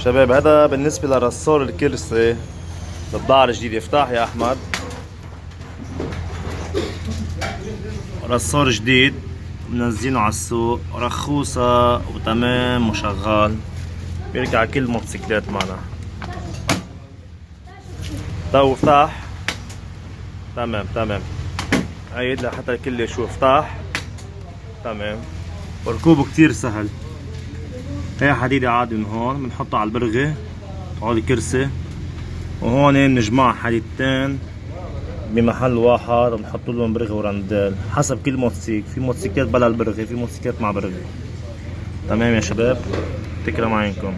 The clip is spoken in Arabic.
شباب هذا بالنسبة لرصور الكرسي للبضاعة الجديدة. افتح يا أحمد. رصور جديد منزلينه على السوق، رخوصة وتمام وشغال، بيرجع كل الموتوسيكلات معنا. تو افتح. تمام عيد لحتى الكل يشوف. افتح. تمام. وركوبه كتير سهل. هي حديدة عادي من هون بنحطها على البرغي على الكرسي، وهون بنجمع حديدتين بمحل واحد وبنحط لهم برغي ورندال حسب كل موتوسيكل. في موتوسيكلات بلا البرغي، في موتوسيكلات مع برغي. تمام يا شباب، تكرم عينكم.